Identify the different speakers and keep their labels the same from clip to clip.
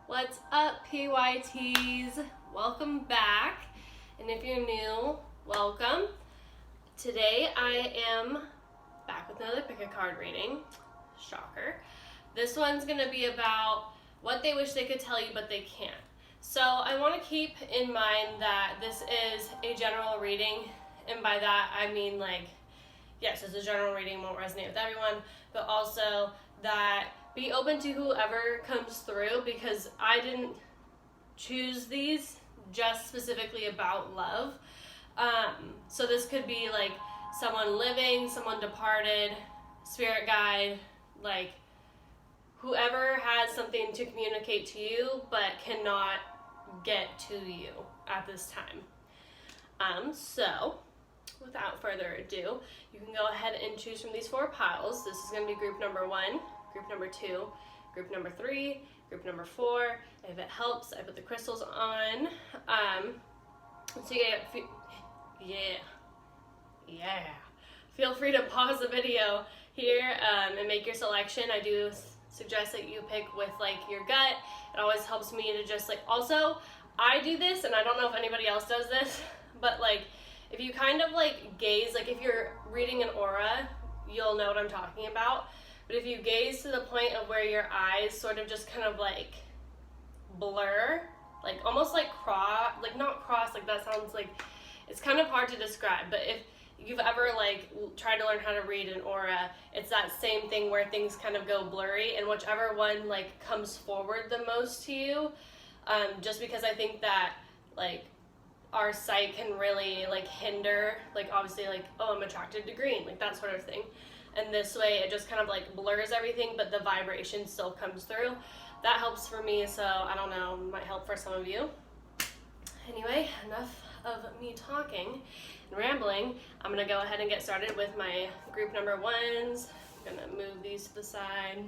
Speaker 1: What's up, PYTs? Welcome back. And if you're new, welcome. Today I am back with another pick a card reading. Shocker. This one's going to be about what they wish they could tell you but they can't. So I want to keep in mind that this is a general reading, and by that I mean yes, it's a general reading, won't resonate with everyone, but also that be open to whoever comes through, because I didn't choose these just specifically about love. So this could be like someone living, someone departed, spirit guide, like whoever has something to communicate to you but cannot get to you at this time. So without further ado, you can go ahead and choose from these four piles. This is going to be group number 1, group number 2, group number 3, group number 4. If it helps, I put the crystals on. So feel free to pause the video here and make your selection. I do suggest that you pick with your gut. It always helps me to just also I do this, and I don't know if anybody else does this, but if you kind of gaze, if you're reading an aura, you'll know what I'm talking about. But if you gaze to the point of where your eyes sort of just kind of blur, almost cross, not cross, that sounds it's kind of hard to describe, but if you've ever tried to learn how to read an aura, it's that same thing where things kind of go blurry, and whichever one comes forward the most to you, just because I think that our sight can really hinder, obviously oh, I'm attracted to green, that sort of thing. And this way it just kind of blurs everything, but the vibration still comes through. That helps for me, so I don't know, might help for some of you. Anyway, enough of me talking and rambling. I'm gonna go ahead and get started with my group number 1s. I'm gonna move these to the side.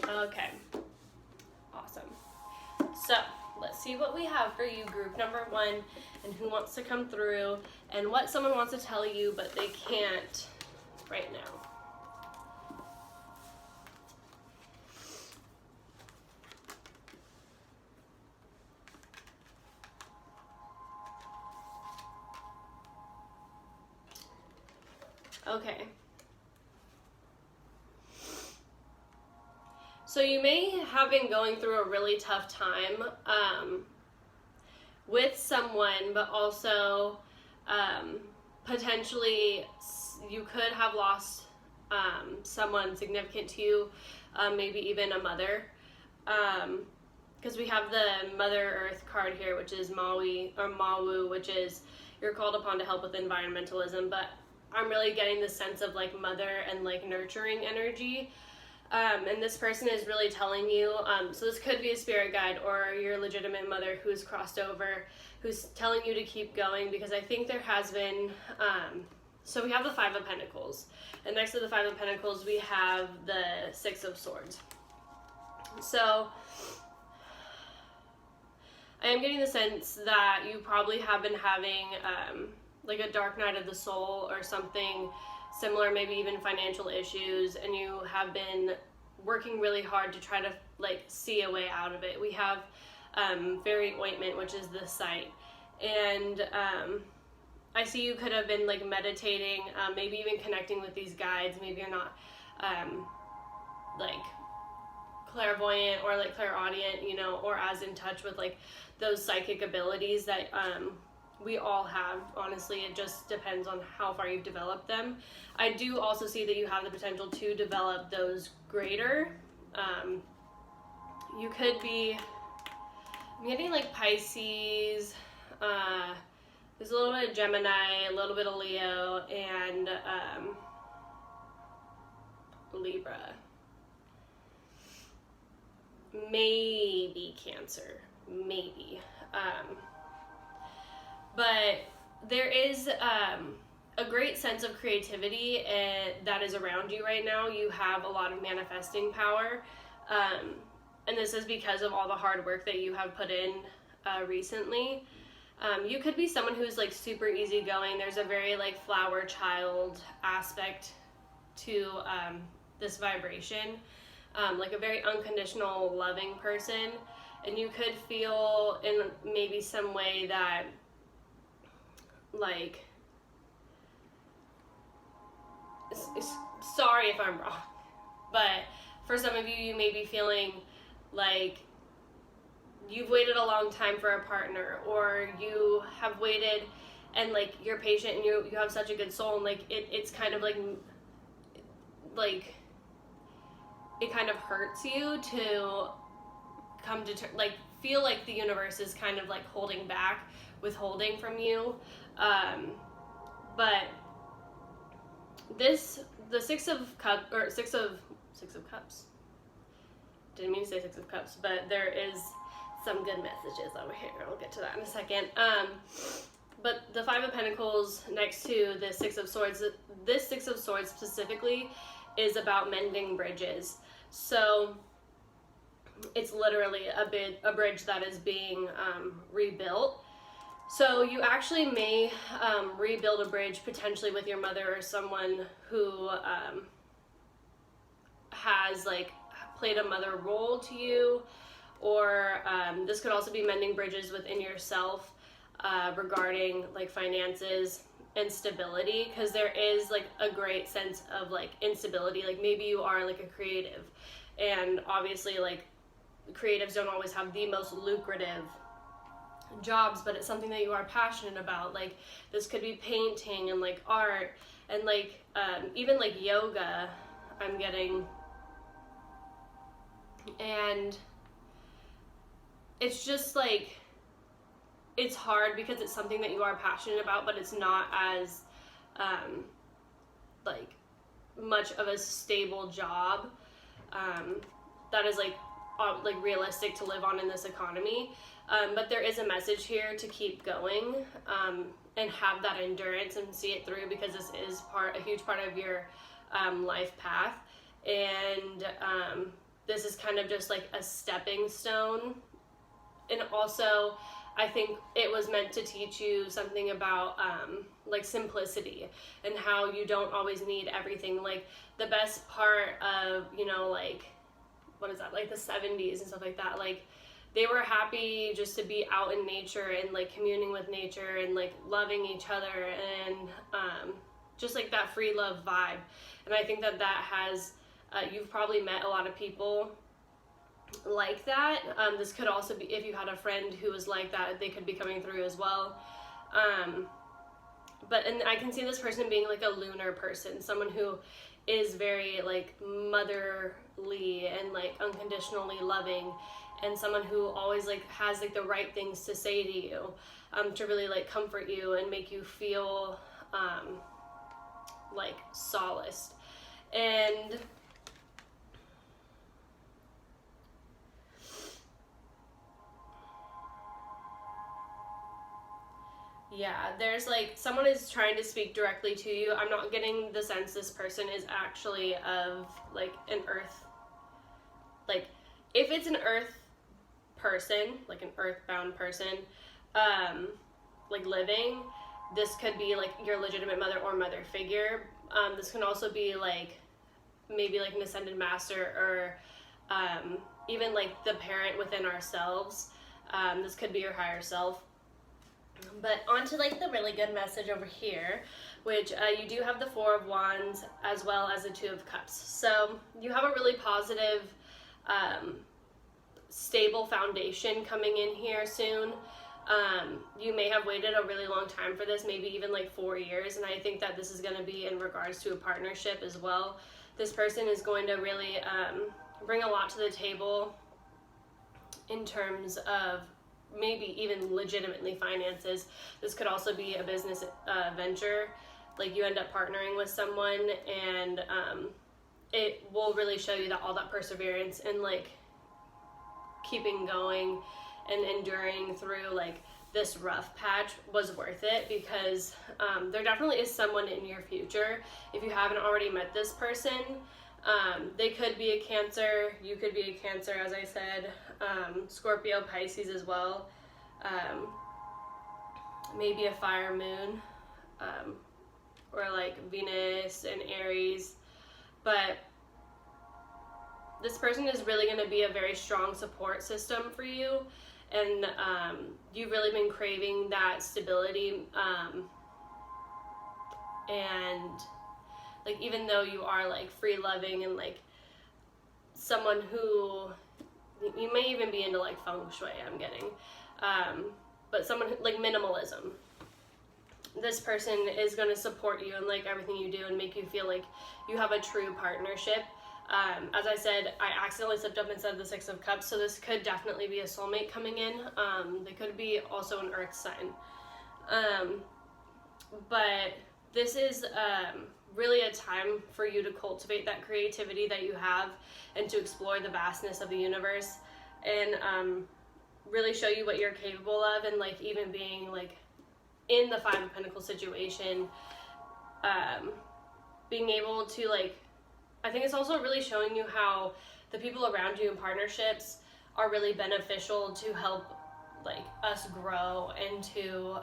Speaker 1: Okay, awesome. So let's see what we have for you, group number 1, and who wants to come through, and what someone wants to tell you but they can't right now. Okay. So you may have been going through a really tough time with someone, but also potentially you could have lost someone significant to you, maybe even a mother, because we have the Mother Earth card here, which is Maui or Mawu, which is you're called upon to help with environmentalism, but I'm really getting the sense of mother and nurturing energy. And this person is really telling you, so this could be a spirit guide or your legitimate mother who's crossed over, who's telling you to keep going, because I think there has been, so we have the 5 of Pentacles, and next to the 5 of Pentacles we have the 6 of Swords. So I am getting the sense that you probably have been having a dark night of the soul or something similar, maybe even financial issues, and you have been working really hard to try to see a way out of it. We have fairy ointment, which is the sight, and I see you could have been meditating, maybe even connecting with these guides. Maybe you're not clairvoyant or clairaudient, or as in touch with those psychic abilities that we all have. Honestly, it just depends on how far you've developed them. I do also see that you have the potential to develop those greater. You could be, I'm getting Pisces, there's a little bit of Gemini, a little bit of Leo, and Libra. Maybe Cancer, maybe. But there is a great sense of creativity that is around you right now. You have a lot of manifesting power, and this is because of all the hard work that you have put in recently. You could be someone who's like super easygoing. There's a very like flower child aspect to this vibration, like a very unconditional, loving person. And you could feel in maybe some way that, like, sorry if I'm wrong, but for some of you, you may be feeling like you've waited a long time for a partner, or you have waited and like you're patient and you have such a good soul, and like it's kind of like it kind of hurts you to come to like feel like the universe is kind of like holding back, withholding from you. But the Six of Cups, didn't mean to say Six of Cups, but there is some good messages over here. We'll get to that in a second. But the Five of Pentacles next to the Six of Swords, this Six of Swords specifically is about mending bridges. So it's literally a bridge that is being rebuilt. So you actually may rebuild a bridge potentially with your mother or someone who has like played a mother role to you, or this could also be mending bridges within yourself regarding like finances and stability, because there is like a great sense of like instability. Like maybe you are like a creative, and obviously like creatives don't always have the most lucrative jobs, but it's something that you are passionate about. Like this could be painting and like art and like even like yoga I'm getting, and it's just like it's hard because it's something that you are passionate about, but it's not as like much of a stable job that is like realistic to live on in this economy. But there is a message here to keep going and have that endurance and see it through, because this is a huge part of your life path. And this is kind of just like a stepping stone. And also, I think it was meant to teach you something about like simplicity and how you don't always need everything. Like the best part of, you know, like, what is that, like the 70s and stuff like that, like they were happy just to be out in nature and like communing with nature and like loving each other and just like that free love vibe. And I think that has you've probably met a lot of people like that. This could also be, if you had a friend who was like that, they could be coming through as well. And I can see this person being like a lunar person, someone who is very like motherly and like unconditionally loving, and someone who always like has like the right things to say to you, to really like comfort you and make you feel like solaced. And yeah, there's like someone is trying to speak directly to you. I'm not getting the sense this person is actually of like an earth, like if it's an earth person, like an earthbound person, like living, this could be like your legitimate mother or mother figure. This can also be like maybe like an ascended master, or even like the parent within ourselves. This could be your higher self. But on to like the really good message over here, which you do have the Four of Wands as well as the Two of Cups. So you have a really positive, stable foundation coming in here soon. You may have waited a really long time for this, maybe even like 4 years, and I think that this is going to be in regards to a partnership as well. This person is going to really bring a lot to the table in terms of maybe even legitimately finances. This could also be a business venture, like you end up partnering with someone, and it will really show you that all that perseverance and like keeping going and enduring through like this rough patch was worth it, because there definitely is someone in your future. If you haven't already met this person, they could be a Cancer, you could be a Cancer, as I said, Scorpio, Pisces as well. maybe a fire moon, or like Venus and Aries, but this person is really going to be a very strong support system for you, and you've really been craving that stability, and like even though you are like free loving and like someone who you may even be into like feng shui, I'm getting, but someone who, like minimalism, this person is going to support you in like everything you do and make you feel like you have a true partnership. As I said, I accidentally slipped up and said the Six of Cups, so this could definitely be a soulmate coming in. They could be also an earth sign. But this is really a time for you to cultivate that creativity that you have and to explore the vastness of the universe, and really show you what you're capable of, and like even being like in the Five of Pentacles situation, being able to like, I think it's also really showing you how the people around you in partnerships are really beneficial to help like us grow and to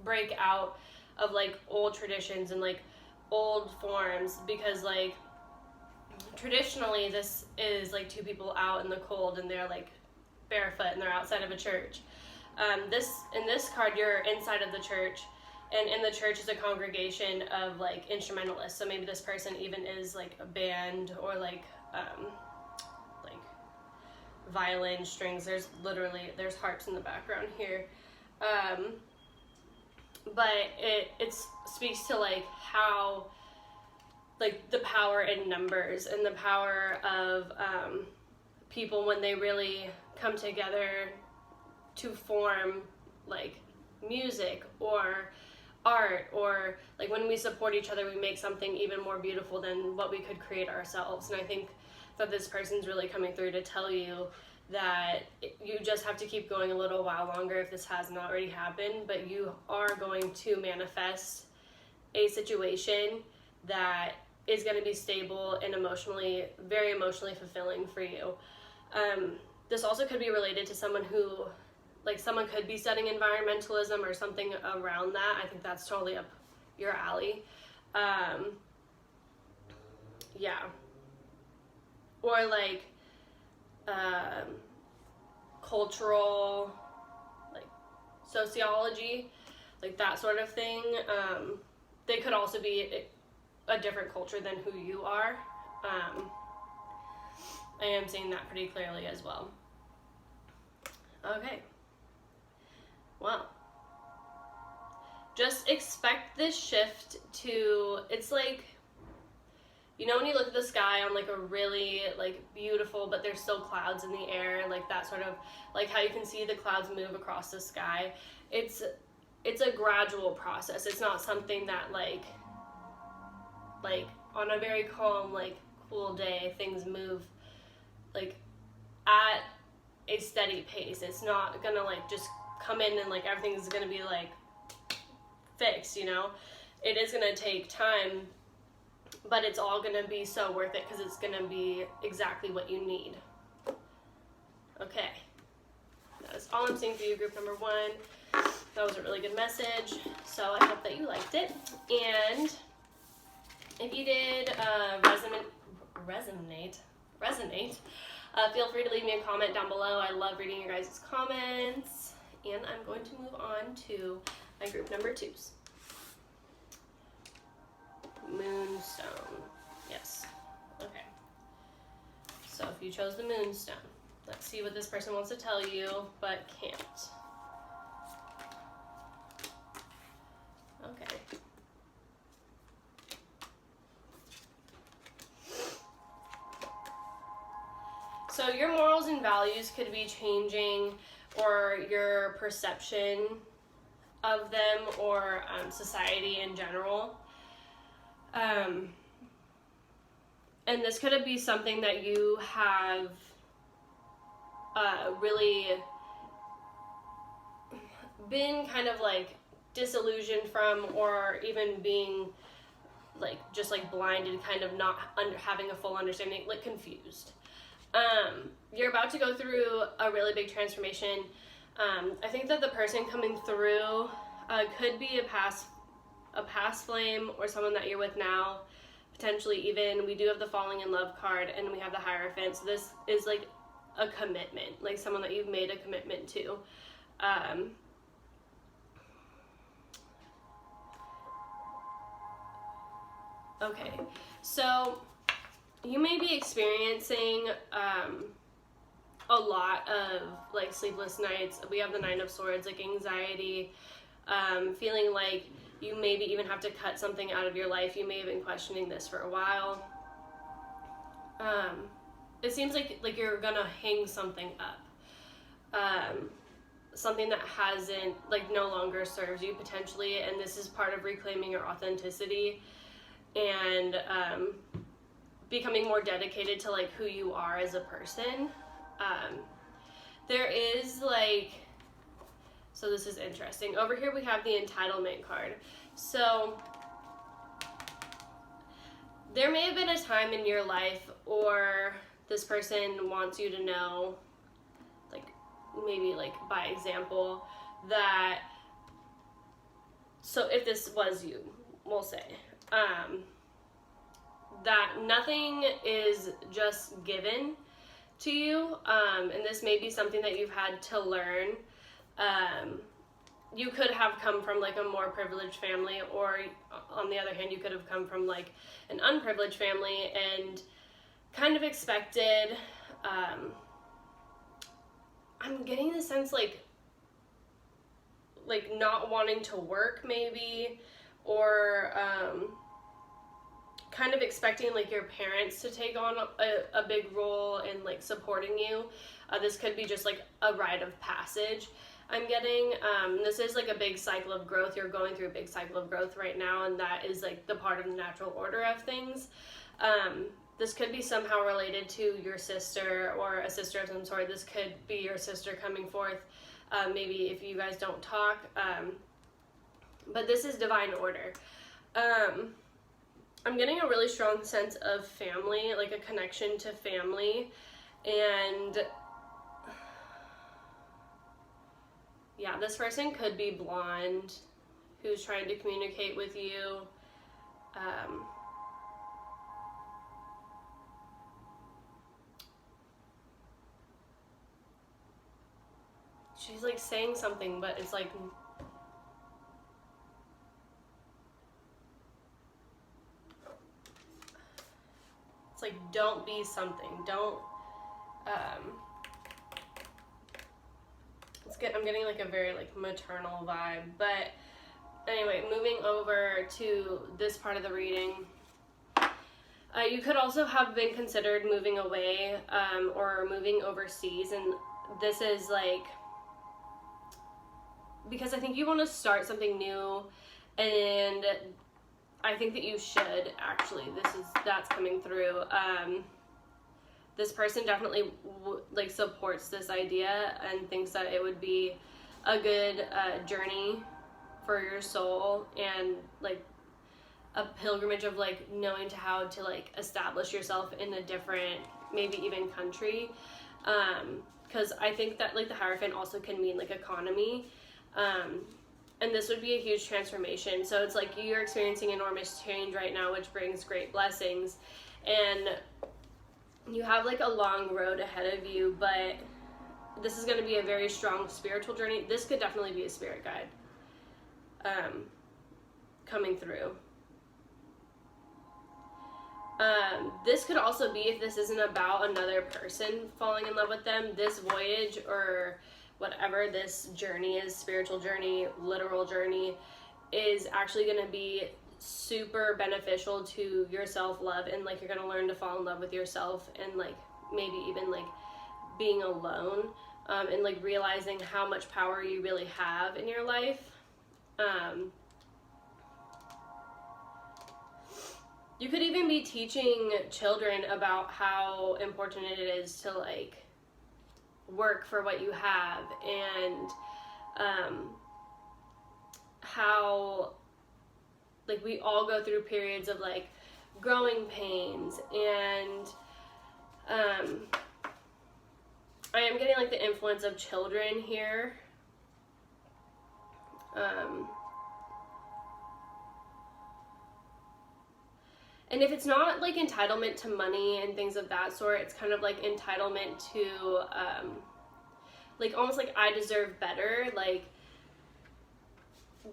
Speaker 1: break out of like old traditions and like old forms, because like traditionally this is like two people out in the cold and they're like barefoot and they're outside of a church. In this card, you're inside of the church, and in the church is a congregation of like instrumentalists. So maybe this person even is like a band, or like violin, strings. There's harps in the background here. But it speaks to like how like the power in numbers and the power of people when they really come together to form like music or art, or like when we support each other, we make something even more beautiful than what we could create ourselves. And I think that this person's really coming through to tell you that you just have to keep going a little while longer if this hasn't already happened, but you are going to manifest a situation that is going to be stable and very emotionally fulfilling for you. This also could be related to someone who, like someone could be studying environmentalism or something around that. I think that's totally up your alley. Yeah. Or like cultural, like sociology, like that sort of thing. They could also be a different culture than who you are. I am seeing that pretty clearly as well. Okay. Well, just expect this shift to, it's like, you know when you look at the sky on like a really like beautiful, but there's still clouds in the air, like that sort of, like how you can see the clouds move across the sky. It's a gradual process. It's not something that like on a very calm, like cool day, things move like at a steady pace. It's not gonna like just come in and like everything's gonna be like fixed, you know? It is gonna take time, but it's all gonna be so worth it because it's gonna be exactly what you need. Okay, that is all I'm seeing for you, group number 1. That was a really good message, so I hope that you liked it. And if you did resonate, feel free to leave me a comment down below. I love reading your guys' comments. And I'm going to move on to my group number 2s. Moonstone. Yes. Okay. So if you chose the Moonstone, let's see what this person wants to tell you, but can't. Okay. So your morals and values could be changing, or your perception of them, or society in general. And this could be something that you have really been kind of like disillusioned from, or even being like just like blinded, kind of not having a full understanding, like confused. You're about to go through a really big transformation. I think that the person coming through could be a past flame or someone that you're with now, potentially even. We do have the falling in love card and we have the Hierophant, so this is like a commitment, like someone that you've made a commitment to. Okay, so you may be experiencing a lot of like sleepless nights. We have the Nine of Swords, like anxiety, feeling like you maybe even have to cut something out of your life. You may have been questioning this for a while. It seems like you're gonna hang something up. Something that hasn't, like, no longer serves you potentially, and this is part of reclaiming your authenticity and becoming more dedicated to like who you are as a person. There is like, so this is interesting. Over here we have the entitlement card. So there may have been a time in your life, or this person wants you to know, like maybe like by example, that, so if this was you, we'll say, that nothing is just given to you, and this may be something that you've had to learn. You could have come from like a more privileged family, or on the other hand, you could have come from like an unprivileged family and kind of expected, I'm getting the sense like not wanting to work maybe, or kind of expecting like your parents to take on a big role in like supporting you. This could be just like a rite of passage, I'm getting. This is like a big cycle of growth. You're going through a big cycle of growth right now, and that is like the part of the natural order of things. This could be somehow related to your sister or a sister of some sort. This could be your sister coming forth, maybe if you guys don't talk. But this is divine order. I'm getting a really strong sense of family, like a connection to family, and yeah, this person could be blonde who's trying to communicate with you. She's like saying something, but it's like, it's like, don't be something. Don't, I'm getting like a very like maternal vibe. But anyway, moving over to this part of the reading. You could also have been considered moving away, or moving overseas. And this is like, because I think you want to start something new, and I think that you should actually, that's coming through. This person definitely like supports this idea and thinks that it would be a good journey for your soul, and like a pilgrimage of like knowing how to like establish yourself in a different, maybe even country. Because I think that like the Hierophant also can mean like economy. And this would be a huge transformation. So it's like you're experiencing enormous change right now, which brings great blessings. And you have like a long road ahead of you, but this is going to be a very strong spiritual journey. This could definitely be a spirit guide coming through. This could also be, if this isn't about another person falling in love with them, this voyage or whatever this journey is, spiritual journey, literal journey, is actually going to be super beneficial to your self-love, and like you're going to learn to fall in love with yourself, and like maybe even like being alone, and like realizing how much power you really have in your life. You could even be teaching children about how important it is to like work for what you have, and how like we all go through periods of like growing pains, and I am getting like the influence of children here, And if it's not like entitlement to money and things of that sort, it's kind of like entitlement to like almost like I deserve better, like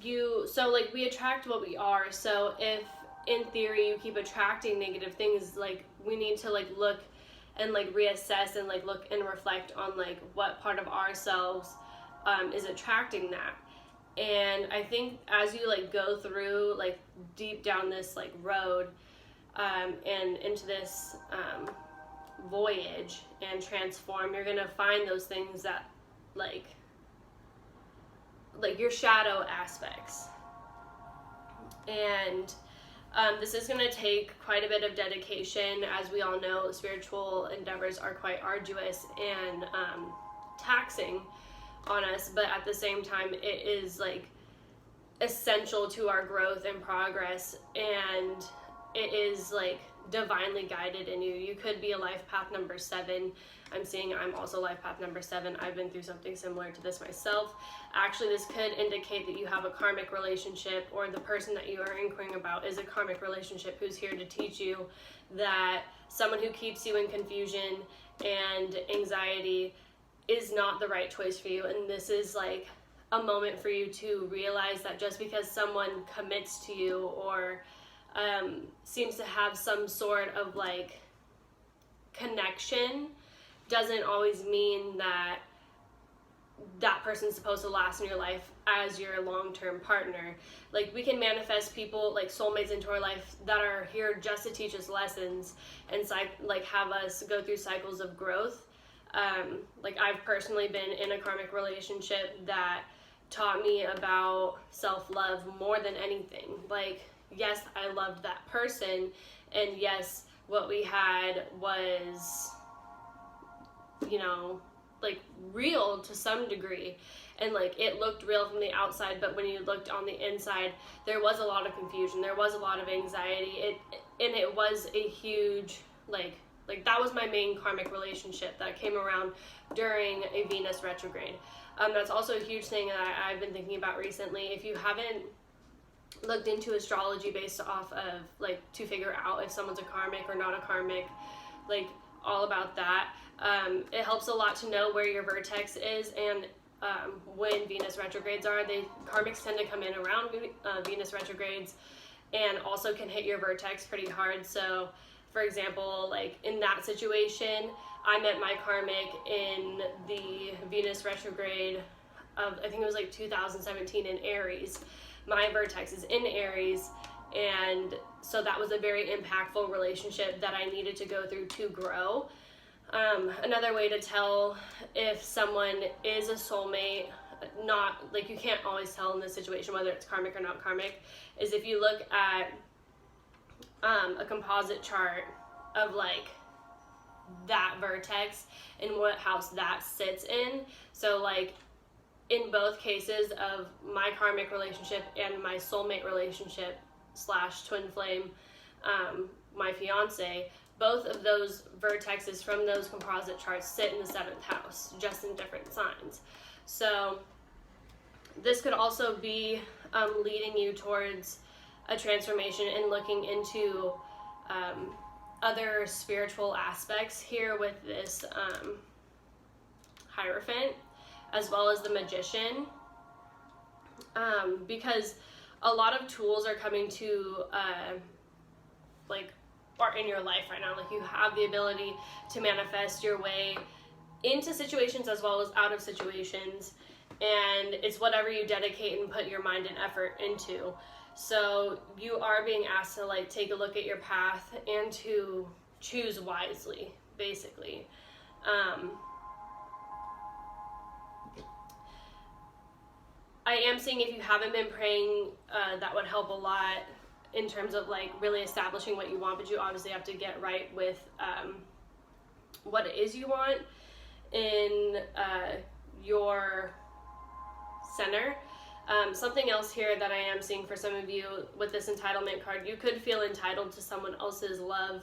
Speaker 1: so like we attract what we are. So if in theory you keep attracting negative things, like we need to like look and like reassess and like look and reflect on like what part of ourselves is attracting that. And I think as you like go through like deep down this like road and into this voyage and transform, you're gonna find those things that like your shadow aspects. And this is going to take quite a bit of dedication. As we all know, spiritual endeavors are quite arduous and taxing on us, but at the same time it is like essential to our growth and progress, and it is like divinely guided in you. You could be a life path number 7. I'm seeing I'm also life path number 7. I've been through something similar to this myself. Actually, this could indicate that you have a karmic relationship, or the person that you are inquiring about is a karmic relationship who's here to teach you that someone who keeps you in confusion and anxiety is not the right choice for you. And this is like a moment for you to realize that just because someone commits to you or seems to have some sort of like connection doesn't always mean that that person's supposed to last in your life as your long-term partner. Like we can manifest people like soulmates into our life that are here just to teach us lessons and like have us go through cycles of growth. Like I've personally been in a karmic relationship that taught me about self-love more than anything. Like yes, I loved that person, and yes, what we had was, you know, like real to some degree, and like it looked real from the outside, but when you looked on the inside, there was a lot of confusion, there was a lot of anxiety, and it was a huge like that was my main karmic relationship that came around during a Venus retrograde. That's also a huge thing that I've been thinking about recently. If you haven't looked into astrology based off of like to figure out if someone's a karmic or not a karmic, like all about that, it helps a lot to know where your vertex is, and when Venus retrogrades are. Karmics tend to come in around Venus retrogrades and also can hit your vertex pretty hard. So for example, like in that situation, I met my karmic in the Venus retrograde of, I think it was like 2017 in Aries. My vertex is in Aries, and so that was a very impactful relationship that I needed to go through to grow. Another way to tell if someone is a soulmate, not like you can't always tell in this situation whether it's karmic or not karmic, is if you look at a composite chart of like that vertex and what house that sits in. So like in both cases of my karmic relationship and my soulmate relationship / twin flame, my fiance, both of those vertexes from those composite charts sit in the 7th house, just in different signs. So this could also be leading you towards a transformation and looking into other spiritual aspects here with this Hierophant, as well as the Magician, because a lot of tools are coming to are in your life right now. Like you have the ability to manifest your way into situations as well as out of situations, and it's whatever you dedicate and put your mind and effort into. So you are being asked to like take a look at your path and to choose wisely, basically. I am seeing if you haven't been praying, that would help a lot in terms of like really establishing what you want, but you obviously have to get right with what it is you want in your center. Something else here that I am seeing for some of you with this entitlement card, you could feel entitled to someone else's love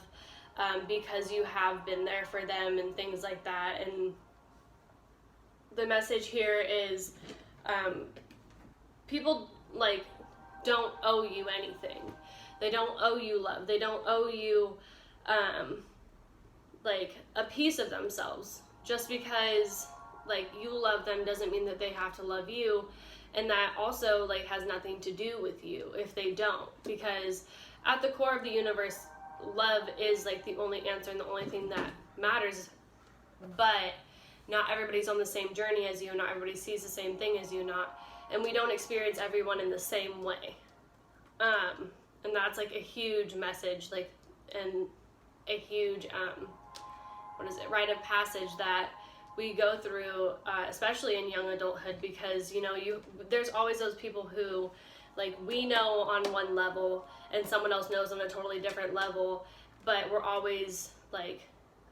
Speaker 1: because you have been there for them and things like that. And the message here is people like don't owe you anything. They don't owe you love. They don't owe you like a piece of themselves. Just because like you love them doesn't mean that they have to love you. And that also like has nothing to do with you if they don't, because at the core of the universe, love is like the only answer and the only thing that matters. But not everybody's on the same journey as you, not everybody sees the same thing as you, and we don't experience everyone in the same way. And that's like a huge message, like, and a huge rite of passage that we go through, especially in young adulthood, because there's always those people who like we know on one level and someone else knows on a totally different level, but we're always like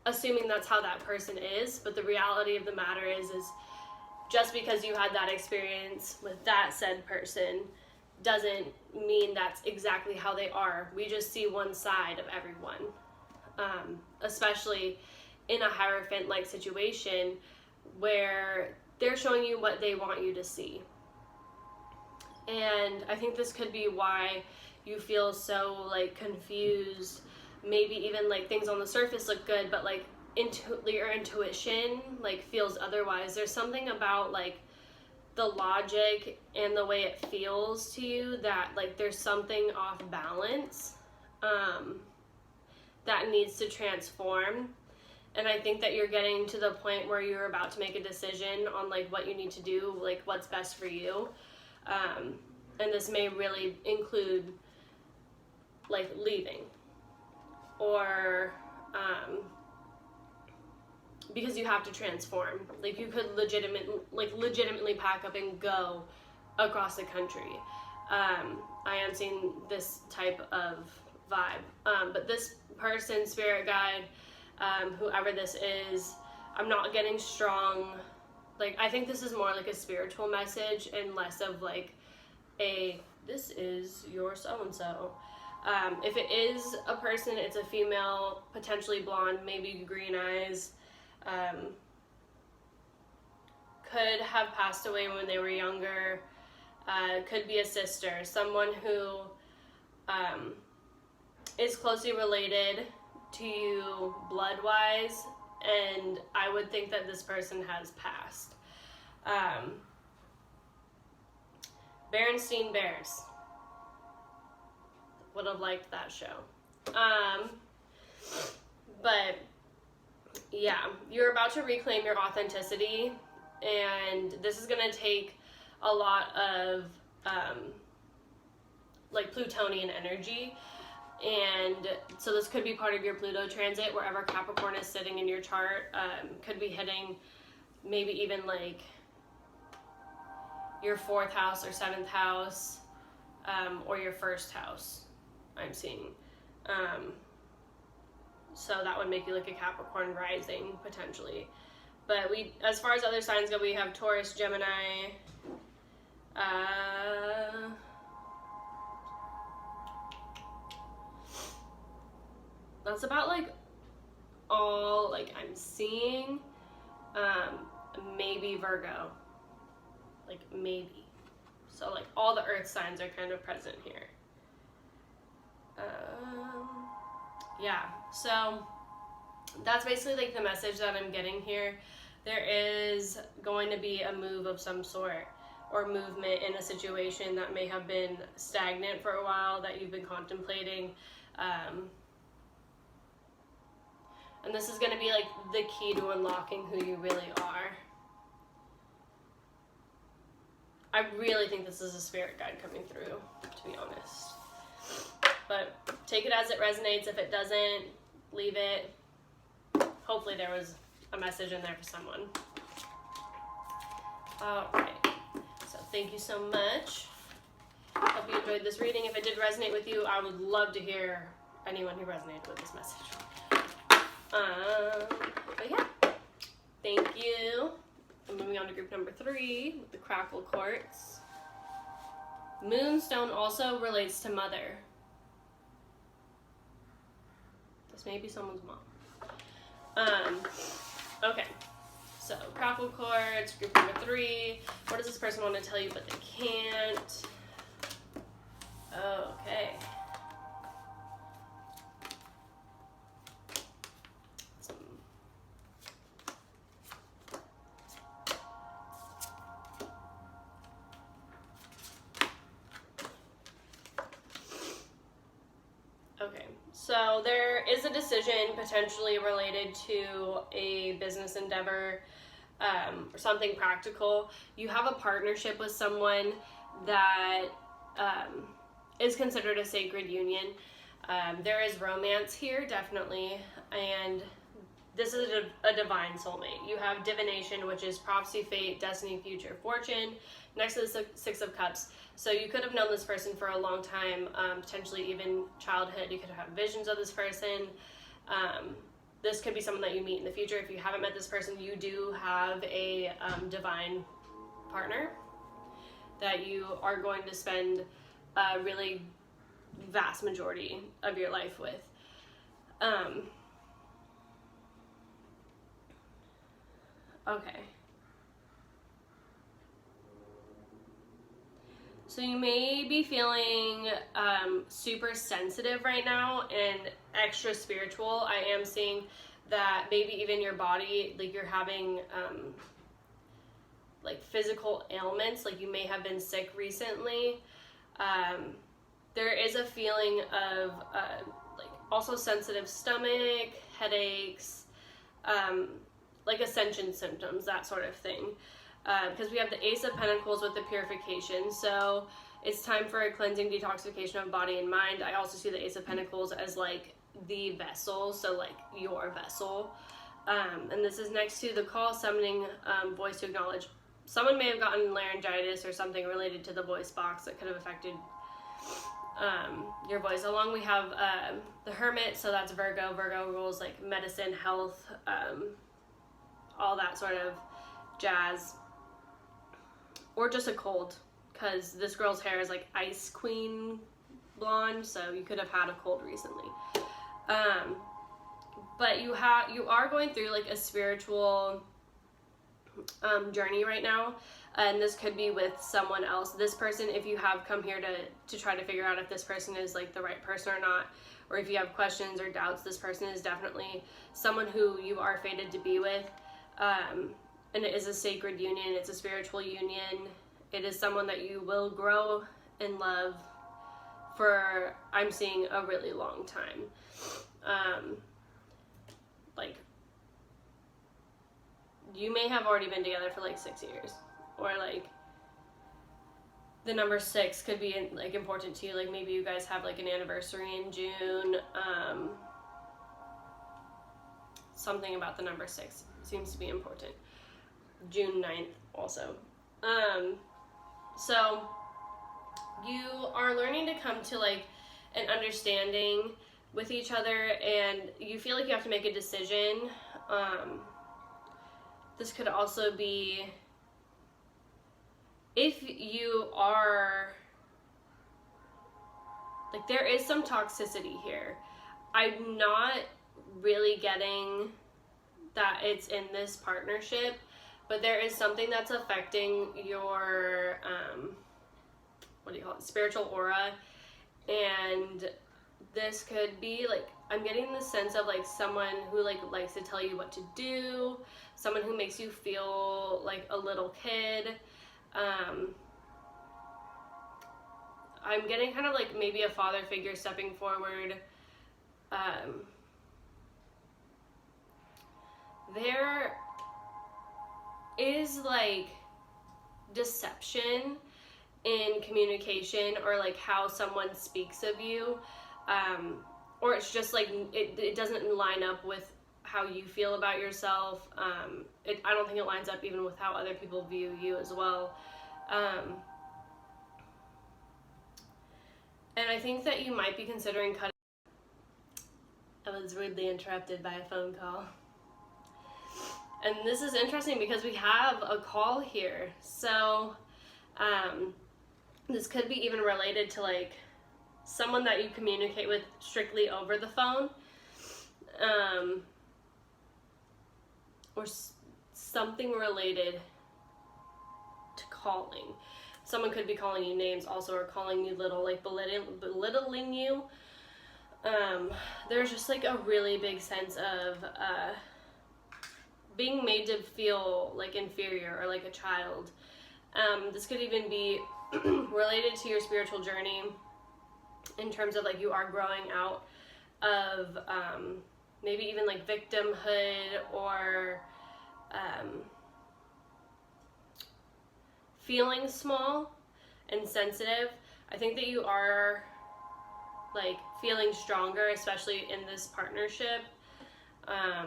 Speaker 1: assuming that's how that person is. But the reality of the matter is just because you had that experience with that said person doesn't mean that's exactly how they are. We just see one side of everyone, especially in a Hierophant-like situation where they're showing you what they want you to see. And I think this could be why you feel so like confused. Maybe even like things on the surface look good, but like your intuition like feels otherwise. There's something about like the logic and the way it feels to you that like there's something off balance that needs to transform. And I think that you're getting to the point where you're about to make a decision on like what you need to do, like what's best for you. And this may really include like leaving, or because you have to transform. Like you could legitimately pack up and go across the country. I am seeing this type of vibe. But this person, spirit guide, whoever this is, I'm not getting strong. Like, I think this is more like a spiritual message and less of like this is your so-and-so. If it is a person, it's a female, potentially blonde, maybe green eyes, could have passed away when they were younger, could be a sister, someone who is closely related to you blood-wise, and I would think that this person has passed. Berenstein Bears. Would have liked that show. But yeah, you're about to reclaim your authenticity, and this is going to take a lot of like Plutonian energy. And so this could be part of your Pluto transit, wherever Capricorn is sitting in your chart. Could be hitting maybe even like your 4th house or 7th house, or your 1st house, I'm seeing. So that would make you like a Capricorn rising, potentially. But as far as other signs go, we have Taurus, Gemini, that's about like all like I'm seeing. Maybe Virgo, like maybe. So like all the earth signs are kind of present here. Yeah, so that's basically like the message that I'm getting here. There is going to be a move of some sort, or movement in a situation that may have been stagnant for a while, that you've been contemplating. And this is going to be like the key to unlocking who you really are. I really think this is a spirit guide coming through, to be honest. But take it as it resonates. If it doesn't, leave it. Hopefully there was a message in there for someone. Alright, so thank you so much. Hope you enjoyed this reading. If it did resonate with you, I would love to hear anyone who resonated with this message. But yeah, thank you. I'm moving on to group number 3 with the Crackle Quartz. Moonstone also relates to mother. This may be someone's mom. Okay, so Crackle Quartz, group number 3. What does this person want to tell you but they can't? Okay. So there is a decision potentially related to a business endeavor, or something practical. You have a partnership with someone that is considered a sacred union. There is romance here, definitely, and this is a divine soulmate. You have divination, which is prophecy, fate, destiny, future, fortune, next to the Six of Cups. So you could have known this person for a long time, potentially even childhood. You could have visions of this person. This could be someone that you meet in the future. If you haven't met this person, you do have a divine partner that you are going to spend a really vast majority of your life with. Okay. So you may be feeling super sensitive right now and extra spiritual. I am seeing that maybe even your body, like you're having like physical ailments, like you may have been sick recently. There is a feeling of like also sensitive stomach, headaches, like ascension symptoms, that sort of thing. Because we have the Ace of Pentacles with the purification, so it's time for a cleansing, detoxification of body and mind. I also see the Ace of Pentacles as like the vessel, so like your vessel. And this is next to the call, summoning voice to acknowledge. Someone may have gotten laryngitis or something related to the voice box that could have affected your voice. Along we have the Hermit, so that's Virgo. Virgo rules like medicine, health, all that sort of jazz. Or just a cold, because this girl's hair is like ice queen blonde, so you could have had a cold recently. But you are going through like a spiritual journey right now, and this could be with someone else. This person, if you have come here to try to figure out if this person is like the right person or not, or if you have questions or doubts, this person is definitely someone who you are fated to be with. And it is a sacred union, it's a spiritual union. It is someone that you will grow in love for, I'm seeing, a really long time. Like, you may have already been together for like 6 years, or like the number 6 could be like important to you. Like maybe you guys have like an anniversary in June. Something about the number 6 seems to be important. June 9th also. So you are learning to come to like an understanding with each other, and you feel like you have to make a decision. This could also be if you are like, there is some toxicity here. I'm not really getting that it's in this partnership, but there is something that's affecting your what do you call it, spiritual aura. And this could be like, I'm getting the sense of like someone who like likes to tell you what to do, someone who makes you feel like a little kid. I'm getting kind of like maybe a father figure stepping forward. There is like deception in communication, or like how someone speaks of you, or it's just like it doesn't line up with how you feel about yourself. I don't think it lines up even with how other people view you as well. And I think that you might be considering cutting. I was rudely interrupted by a phone call. And this is interesting because we have a call here. So this could be even related to like someone that you communicate with strictly over the phone, or something related to calling. Someone could be calling you names also, or calling you little, like belittling you. There's just like a really big sense of being made to feel like inferior or like a child. This could even be related to your spiritual journey in terms of like you are growing out of maybe even like victimhood or feeling small and sensitive. I think that you are like feeling stronger, especially in this partnership. I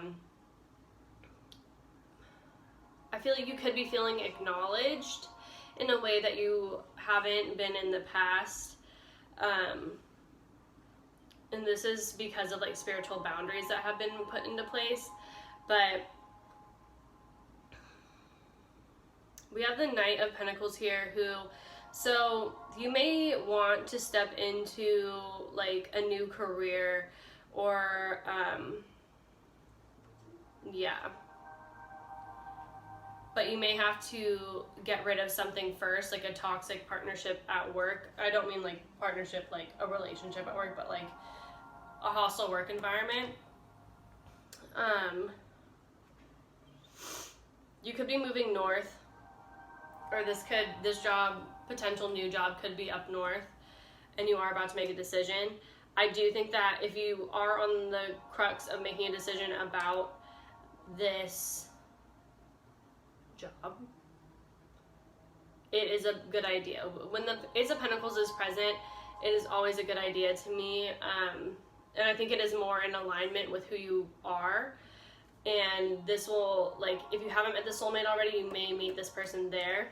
Speaker 1: feel like you could be feeling acknowledged in a way that you haven't been in the past. And this is because of like spiritual boundaries that have been put into place. But we have the Knight of Pentacles here, so you may want to step into like a new career, or but you may have to get rid of something first, like a toxic partnership at work. I don't mean like partnership like a relationship at work, but like a hostile work environment. You could be moving north, or this job, potential new job, could be up north, and you are about to make a decision. I do think that if you are on the crux of making a decision about this job, it is a good idea. When the Ace of Pentacles is present, it is always a good idea to me, and I think it is more in alignment with who you are. And this will, like, if you haven't met the soulmate already, you may meet this person there.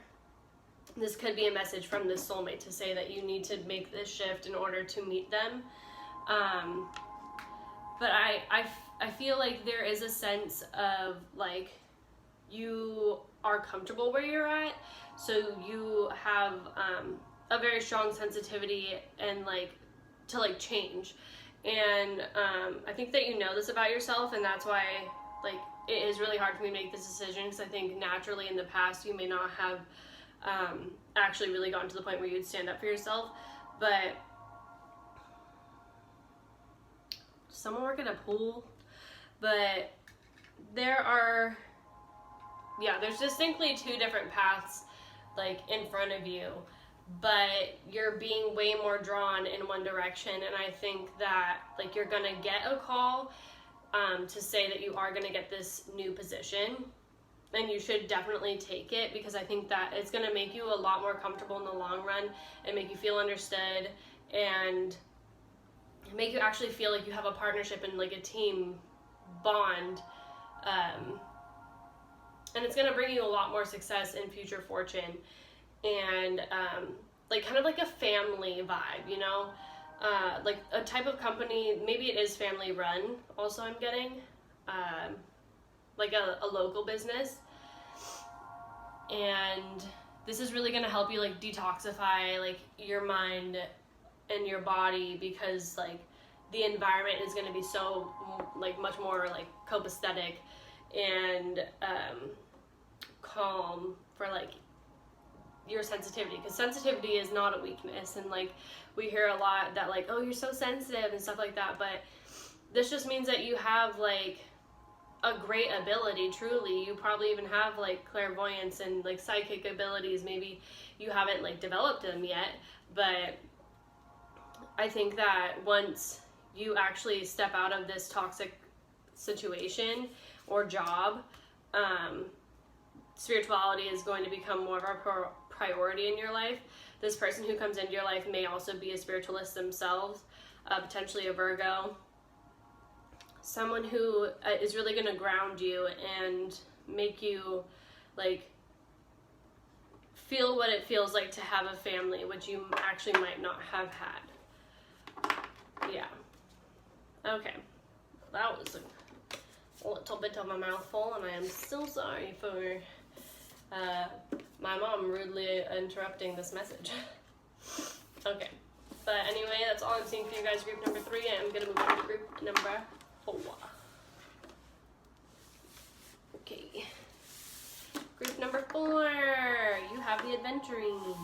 Speaker 1: This could be a message from this soulmate to say that you need to make this shift in order to meet them. But I feel like there is a sense of like you are comfortable where you're at, so you have a very strong sensitivity and like to like change. And I think that you know this about yourself, and that's why like it is really hard for me to make this decision, because I think naturally in the past you may not have actually really gotten to the point where you'd stand up for yourself. But someone work at a pool, but there's distinctly two different paths like in front of you, but you're being way more drawn in one direction. And I think that like you're gonna get a call to say that you are gonna get this new position, and you should definitely take it, because I think that it's gonna make you a lot more comfortable in the long run and make you feel understood, and make you actually feel like you have a partnership and like a team bond, and it's gonna bring you a lot more success and future fortune, and like kind of like a family vibe, you know, like a type of company. Maybe it is family run also, I'm getting like a local business, and this is really gonna help you like detoxify like your mind and your body, because like the environment is going to be so like much more like copacetic and calm for like your sensitivity, because sensitivity is not a weakness. And like we hear a lot that like, oh, you're so sensitive and stuff like that, but this just means that you have like a great ability. Truly, you probably even have like clairvoyance and like psychic abilities. Maybe you haven't like developed them yet, but I think that once you actually step out of this toxic situation or job, spirituality is going to become more of a priority in your life. This person who comes into your life may also be a spiritualist themselves, potentially a Virgo. Someone who is really going to ground you and make you like feel what it feels like to have a family, which you actually might not have had. Yeah. Okay. That was a little bit of a mouthful, and I am so sorry for my mom rudely interrupting this message. Okay. But anyway, that's all I'm seeing for you guys. Group number 3, and I'm going to move on to group number 4. Okay. Group number 4, you have the adventuring.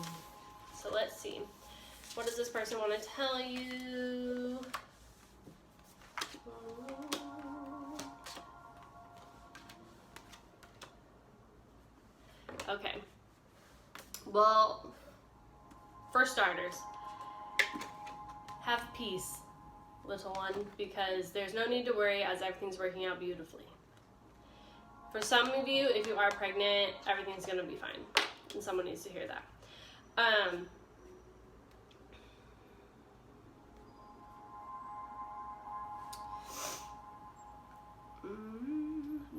Speaker 1: So let's see. What does this person want to tell you? Okay. Well, for starters, have peace little one, because there's no need to worry as everything's working out beautifully. For some of you, if you are pregnant, everything's going to be fine. And someone needs to hear that.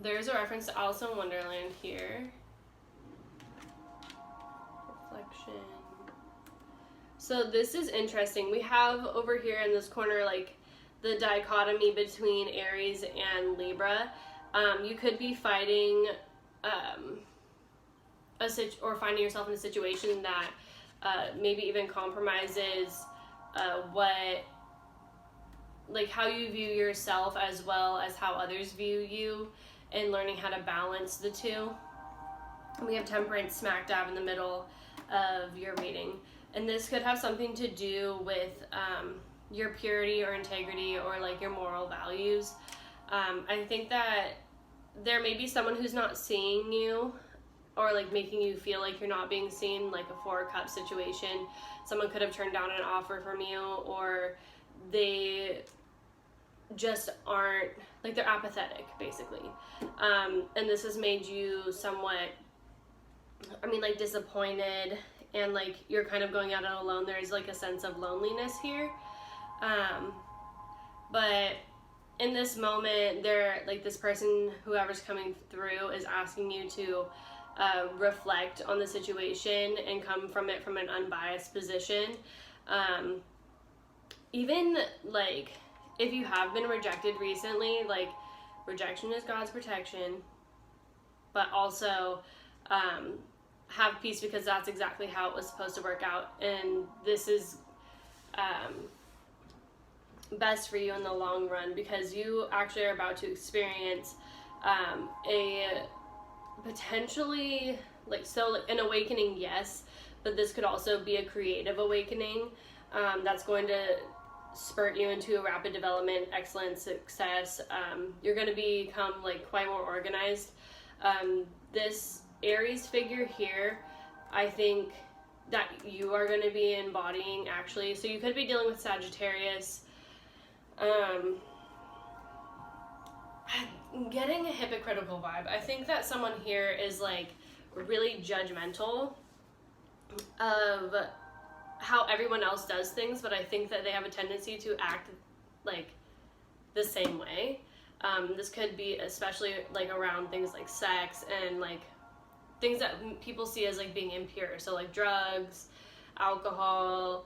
Speaker 1: There's a reference to Alice in Wonderland here. Reflection. So this is interesting. We have over here in this corner like the dichotomy between Aries and Libra. You could be fighting or finding yourself in a situation that maybe even compromises how you view yourself as well as how others view you, and learning how to balance the two. We have Temperance smack dab in the middle of your reading, and this could have something to do with your purity or integrity or like your moral values. I think that there may be someone who's not seeing you or like making you feel like you're not being seen, like a 4 cup situation. Someone could have turned down an offer from you, or they just aren't, like, they're apathetic basically. And this has made you somewhat, like, disappointed, and like you're kind of going out on alone. There's like a sense of loneliness here. But in this moment, this person, whoever's coming through, is asking you to reflect on the situation and come from it from an unbiased position. Even like if you have been rejected recently, like, rejection is God's protection, but also have peace, because that's exactly how it was supposed to work out, and this is best for you in the long run, because you actually are about to experience a potentially an awakening, yes, but this could also be a creative awakening that's going to spurt you into a rapid development, excellent success. You're going to become like quite more organized. This Aries figure here, I think that you are going to be embodying, actually. So you could be dealing with Sagittarius. I'm getting a hypocritical vibe. I think that someone here is like really judgmental of how everyone else does things, but I think that they have a tendency to act like the same way. This could be especially like around things like sex and like things that people see as like being impure. So like drugs, alcohol.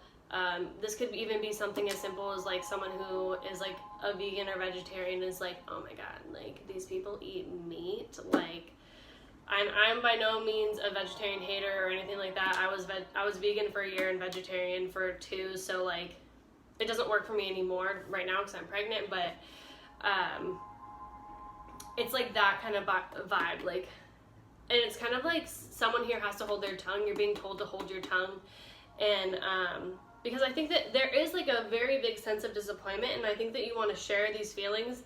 Speaker 1: This could even be something as simple as like someone who is like a vegan or vegetarian is like, oh my god, like these people eat meat. Like I'm by no means a vegetarian hater or anything like that. I was vegan for a year and vegetarian for 2, so like it doesn't work for me anymore right now because I'm pregnant, but it's like that kind of vibe, like, and it's kind of like someone here has to hold their tongue. You're being told to hold your tongue, and because I think that there is like a very big sense of disappointment, and I think that you want to share these feelings,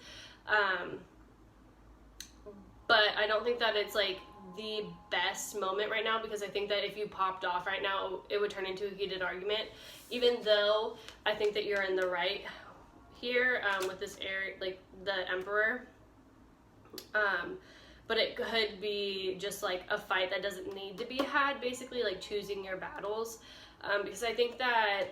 Speaker 1: but I don't think that it's like the best moment right now, because I think that if you popped off right now, it would turn into a heated argument, even though I think that you're in the right here with this like the Emperor. But it could be just like a fight that doesn't need to be had, basically like choosing your battles, because I think that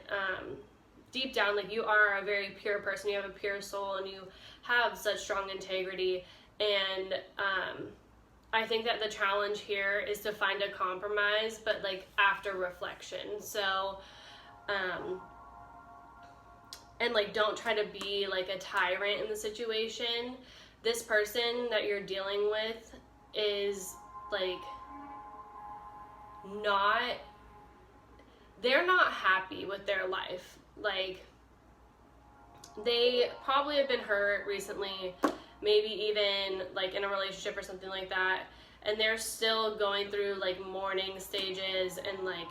Speaker 1: deep down, like, you are a very pure person, you have a pure soul, and you have such strong integrity, and I think that the challenge here is to find a compromise, but like after reflection. So and like don't try to be like a tyrant in the situation. This person that you're dealing with is like they're not happy with their life. Like, they probably have been hurt recently, maybe even like in a relationship or something like that, and they're still going through like mourning stages and like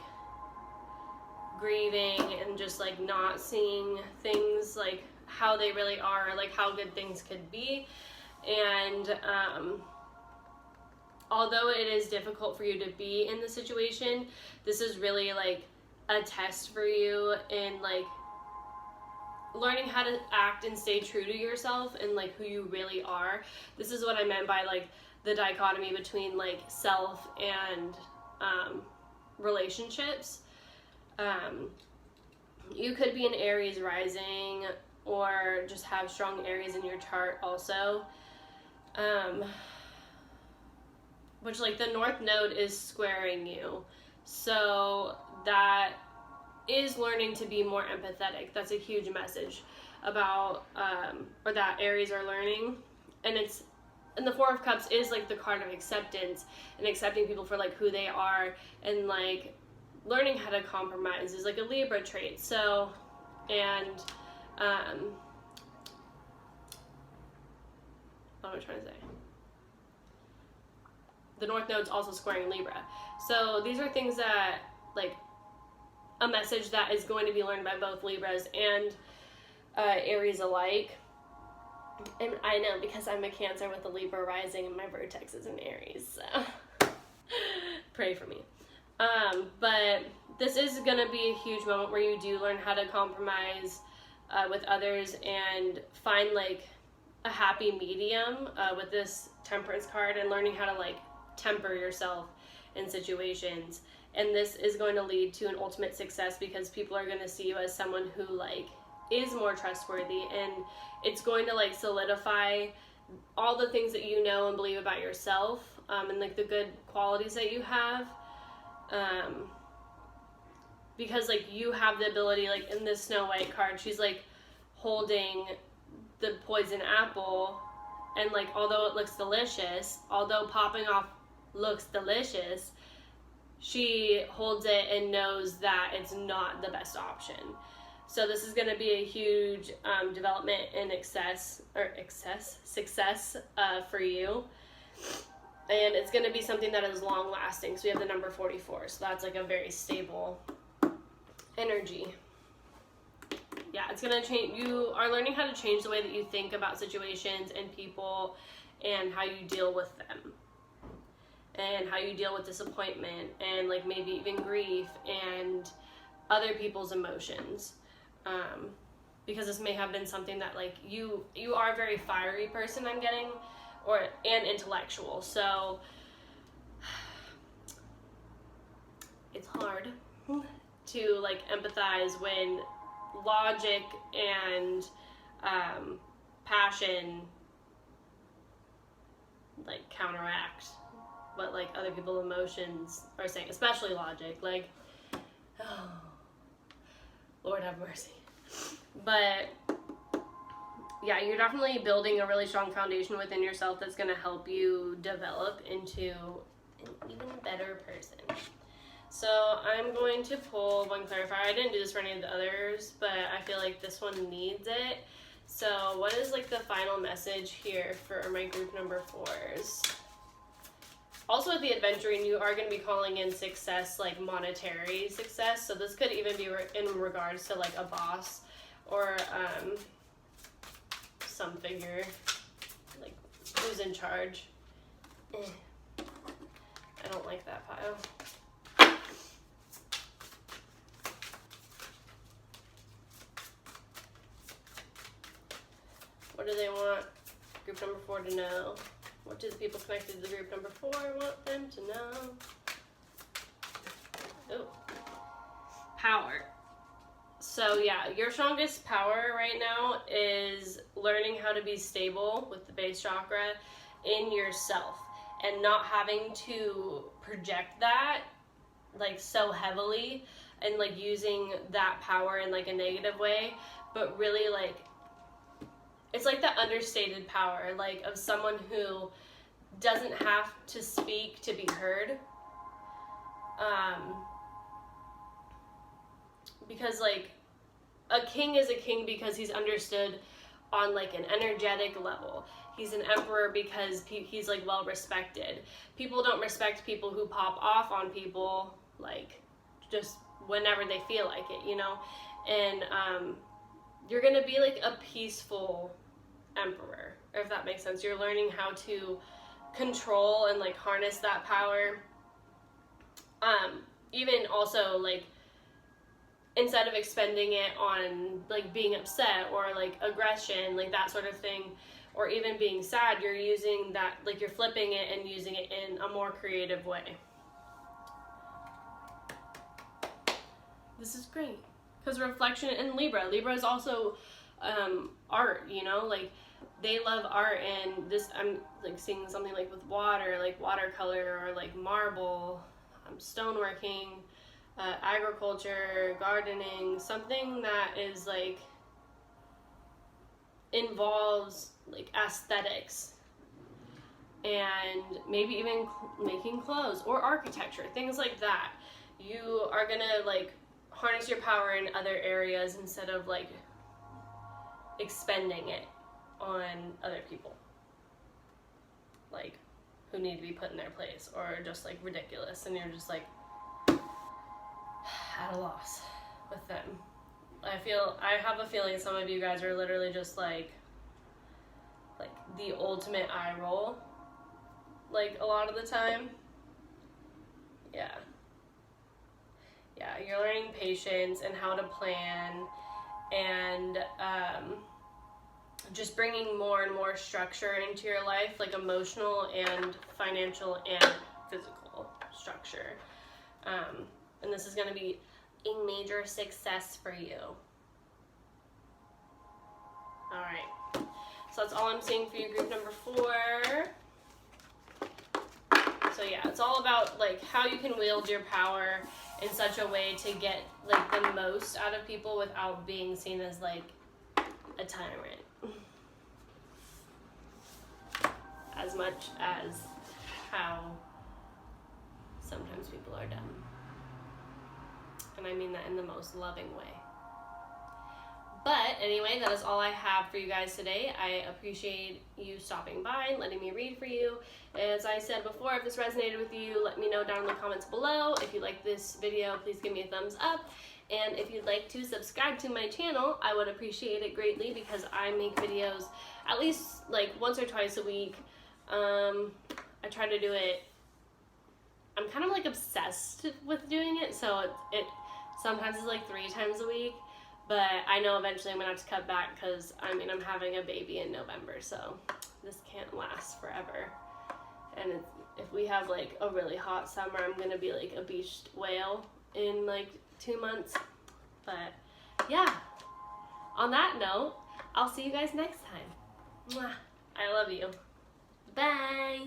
Speaker 1: grieving and just like not seeing things like how they really are, like how good things could be. And although it is difficult for you to be in the situation, this is really like a test for you in like learning how to act and stay true to yourself and like who you really are. This is what I meant by like the dichotomy between like self and relationships. You could be an Aries rising or just have strong Aries in your chart also. Which like the North Node is squaring you. So that is learning to be more empathetic. That's a huge message about, or that Aries are learning. And the Four of Cups is like the card of acceptance and accepting people for like who they are, and like learning how to compromise is like a Libra trait. So, and, what am I trying to say? The North Node's also squaring Libra. So these are things that, like, a message that is going to be learned by both Libras and Aries alike. And I know, because I'm a Cancer with a Libra rising and my vertex is in Aries, so pray for me. But this is going to be a huge moment where you do learn how to compromise with others and find, like, a happy medium with this Temperance card, and learning how to, like, temper yourself in situations. And this is going to lead to an ultimate success because people are going to see you as someone who, like, is more trustworthy, and it's going to, like, solidify all the things that you know and believe about yourself, and, like, the good qualities that you have, because, like, you have the ability, like, in this Snow White card, she's, like, holding the poison apple, and, like, although it looks delicious, although popping off looks delicious, she holds it and knows that it's not the best option. So this is going to be a huge development in success for you. And it's going to be something that is long lasting. So we have the number 44. So that's like a very stable energy. Yeah, it's going to change. You are learning how to change the way that you think about situations and people and how you deal with them. And how you deal with disappointment and, like, maybe even grief and other people's emotions. Because this may have been something that, like, you are a very fiery person, I'm getting, and intellectual. So it's hard to, like, empathize when logic and passion, like, counteract what, like, other people's emotions are saying, especially logic. Like, oh, Lord have mercy. But yeah, you're definitely building a really strong foundation within yourself that's going to help you develop into an even better person. So I'm going to pull one clarifier. I didn't do this for any of the others, but I feel like this one needs it. So what is, like, the final message here for my group number 4s? Also, with the adventuring, you are going to be calling in success, like monetary success. So this could even be in regards to, like, a boss or some figure, like, who's in charge. I don't like that pile. What do they want group number 4 to know? What do the people connected to the group number 4 want them to know? Oh. Power. So yeah, your strongest power right now is learning how to be stable with the base chakra in yourself and not having to project that, like, so heavily and, like, using that power in, like, a negative way, but really, like, it's like the understated power, like, of someone who doesn't have to speak to be heard. Because, like, a king is a king because he's understood on, like, an energetic level. He's an emperor because he's, like, well respected. People don't respect people who pop off on people, like, just whenever they feel like it, you know? And you're gonna be, like, a peaceful emperor, if that makes sense. You're learning how to control and, like, harness that power. Even also, like, instead of expending it on like being upset or like aggression, like that sort of thing, or even being sad, you're using that, like you're flipping it and using it in a more creative way. This is great. Because reflection in Libra is also art, you know, like they love art, and this, I'm like seeing something like with water, like watercolor or like marble, stoneworking, agriculture, gardening, something that is like involves like aesthetics, and maybe even making clothes or architecture, things like that. You are gonna like harness your power in other areas instead of like expending it on other people, like who need to be put in their place or just like ridiculous, and you're just like at a loss with them. I have a feeling some of you guys are literally just like the ultimate eye roll, like a lot of the time. Yeah, you're learning patience and how to plan, and just bringing more and more structure into your life, like emotional and financial and physical structure. And this is going to be a major success for you. All right. So that's all I'm seeing for you, group number 4. So yeah, it's all about like how you can wield your power in such a way to get like the most out of people without being seen as like a tyrant. As much as how sometimes people are dumb. And I mean that in the most loving way. But anyway, that is all I have for you guys today. I appreciate you stopping by and letting me read for you. As I said before, if this resonated with you, let me know down in the comments below. If you like this video, please give me a thumbs up. And if you'd like to subscribe to my channel, I would appreciate it greatly, because I make videos at least like once or twice a week. I try to do it, I'm kind of like obsessed with doing it, so it sometimes is like 3 times a week, but I know eventually I'm gonna have to cut back, because I mean I'm having a baby in November, so this can't last forever. And if we have like a really hot summer, I'm gonna be like a beached whale in like 2 months. But yeah, on that note, I'll see you guys next time. Mwah. I love you. Bye.